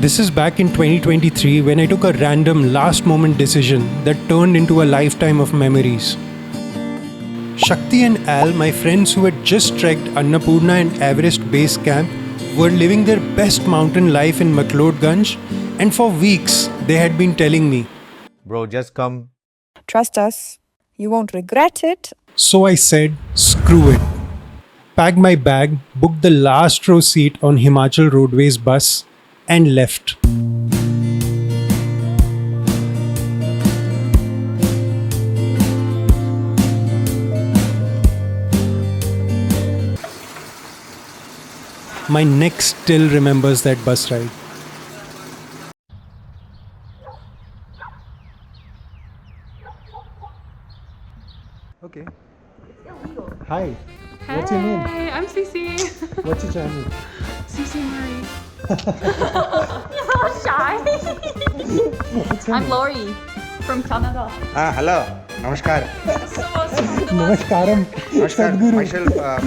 This is back in 2023 when I took a random last moment decision that turned into a lifetime of memories. Shakti and Al, my friends who had just trekked Annapurna and Everest Base Camp, were living their best mountain life in Mcleodganj, and for weeks they had been telling me, "Bro, just come. Trust us, you won't regret it." So I said, screw it. Packed my bag, booked the last row seat on Himachal Roadways bus, and left. My neck still remembers that bus ride. Okay. Hi. What's your name? Hi, I'm Cece. What's your channel? Cece Marie. You're so shy. I'm Lori from Canada. Hello. Namaskar. Namaskaram. Namaskar.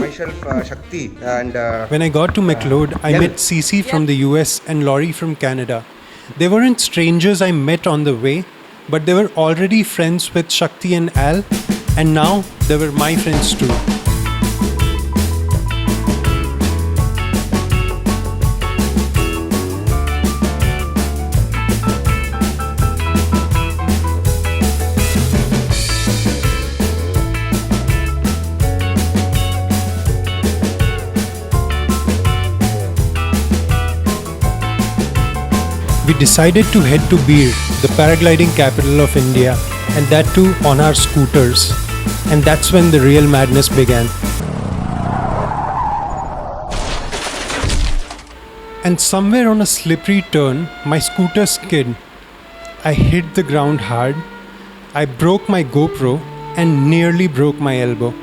Myself, Shakti. And When I got to Mcleod, I met Cece from the US and Laurie from Canada. They weren't strangers I met on the way, but they were already friends with Shakti and Al, and now they were my friends too. We decided to head to Bir, the paragliding capital of India, and that too on our scooters. And that's when the real madness began. And somewhere on a slippery turn, my scooter skid. I hit the ground hard. I broke my GoPro and nearly broke my elbow.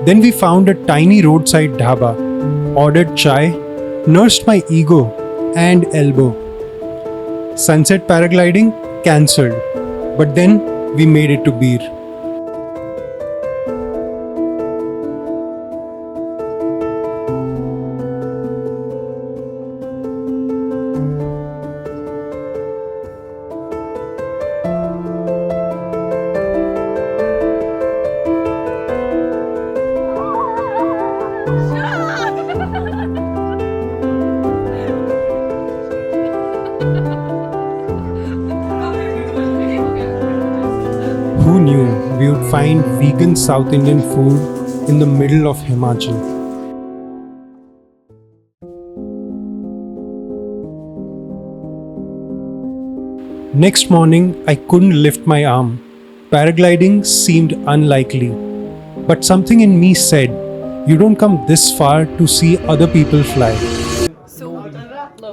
Then we found a tiny roadside dhaba, ordered chai, nursed my ego and elbow. Sunset paragliding cancelled, but then we made it to Bir. Who knew we would find vegan South Indian food in the middle of Himachal? Next morning, I couldn't lift my arm. Paragliding seemed unlikely. But something in me said, you don't come this far to see other people fly. So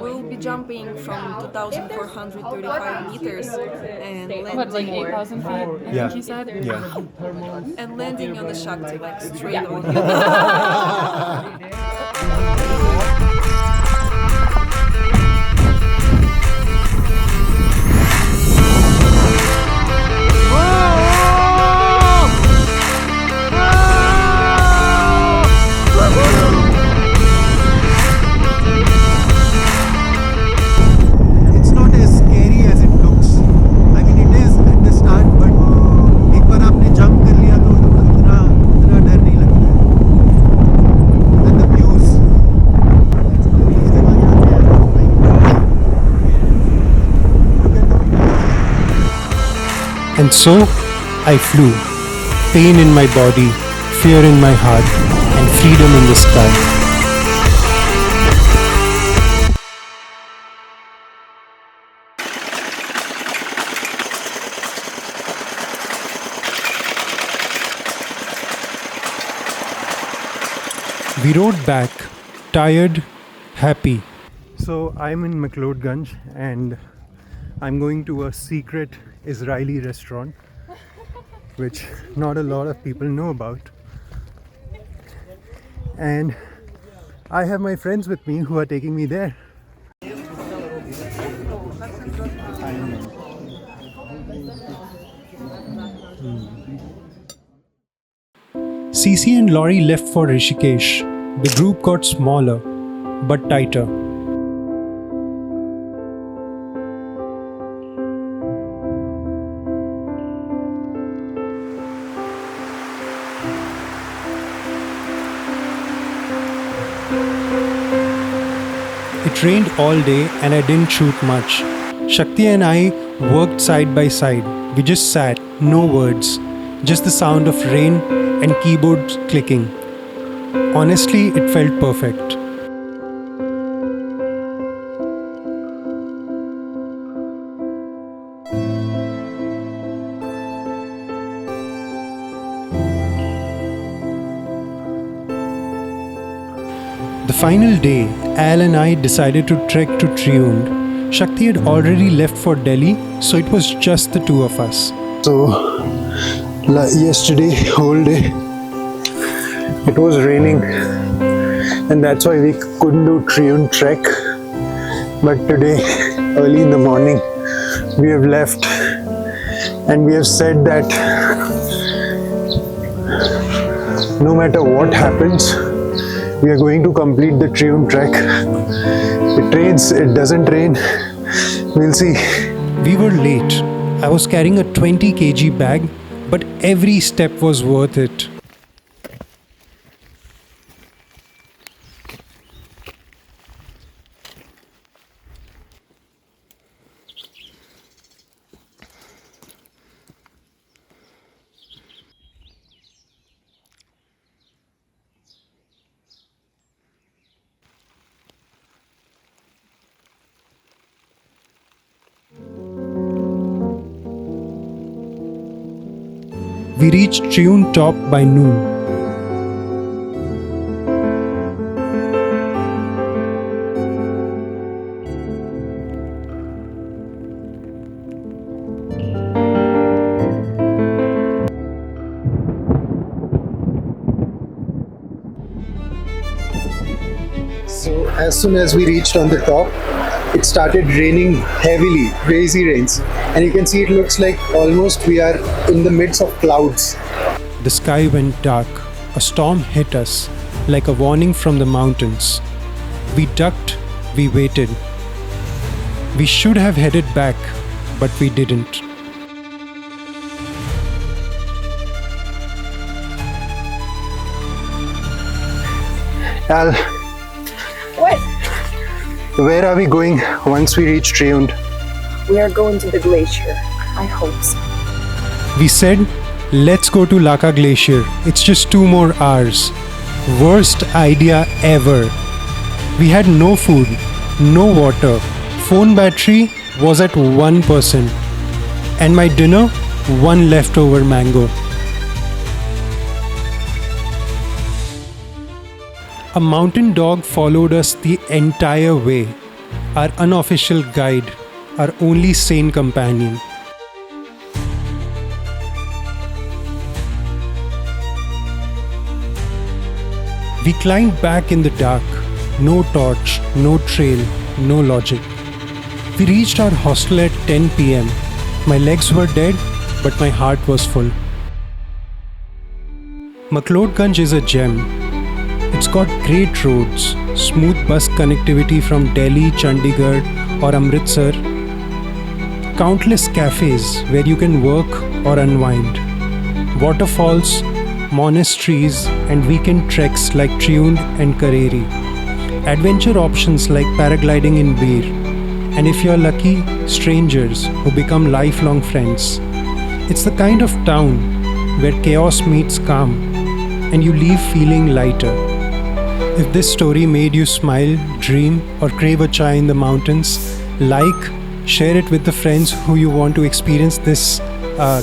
we'll be jumping from 2,435 meters and landing What, like 8,000 feet? I Yeah. think you said? Yeah. and landing on the Shakti like straight on. It's not as scary as it looks. I mean, it is at the start, but एक बार आपने jump कर लिया तो उतना डर नहीं लगता. And the views. It's amazing. And so I flew. Pain in my body, fear in my heart, and freedom in the sky. We rode back, tired, happy. So I'm in Mcleodganj and I'm going to a secret Israeli restaurant which not a lot of people know about. And I have my friends with me who are taking me there. CC and Laurie left for Rishikesh. The group got smaller, but tighter. It rained all day and I didn't shoot much. Shakti and I worked side by side. We just sat, no words, just the sound of rain and keyboards clicking. Honestly, it felt perfect. The final day, Al and I decided to trek to Triund. Shakti had already left for Delhi, so it was just the two of us. So, yesterday, whole day, it was raining, and that's why we couldn't do Triund trek. But today, early in the morning, we have left, and we have said that no matter what happens, we are going to complete the Triund trek. It rains, it doesn't rain, we'll see. We were late. I was carrying a 20 kg bag, but every step was worth it. We reached Triund top by noon. So as soon as we reached on the top, it started raining heavily, crazy rains. And you can see it looks like almost we are in the midst of clouds. The sky went dark. A storm hit us, like a warning from the mountains. We ducked, we waited. We should have headed back, but we didn't. Al, What? where are we going once we reach Triund? We are going to the glacier. I hope so. We said, let's go to Laka Glacier. It's just 2 more hours. Worst idea ever. We had no food, no water. Phone battery was at 1%. And my dinner, 1 leftover mango. A mountain dog followed us the entire way. Our unofficial guide, our only sane companion. We climbed back in the dark. No torch, no trail, no logic. We reached our hostel at 10 p.m. My legs were dead, but my heart was full. Mcleodganj is a gem. It's got great roads, smooth bus connectivity from Delhi, Chandigarh or Amritsar, countless cafés where you can work or unwind, waterfalls, monasteries and weekend treks like Triund and Kareri, adventure options like paragliding in Bir, and if you're lucky, strangers who become lifelong friends. It's the kind of town where chaos meets calm and you leave feeling lighter. If this story made you smile, dream or crave a chai in the mountains, like, share it with the friends who you want to experience this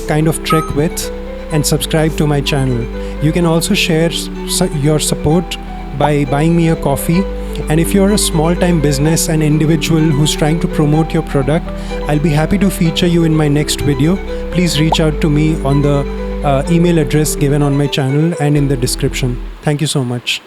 kind of trek with, and subscribe to my channel. You can also share your support by buying me a coffee. And if you're a small-time business and individual who's trying to promote your product, I'll be happy to feature you in my next video. Please reach out to me on the email address given on my channel and in the description. Thank you so much.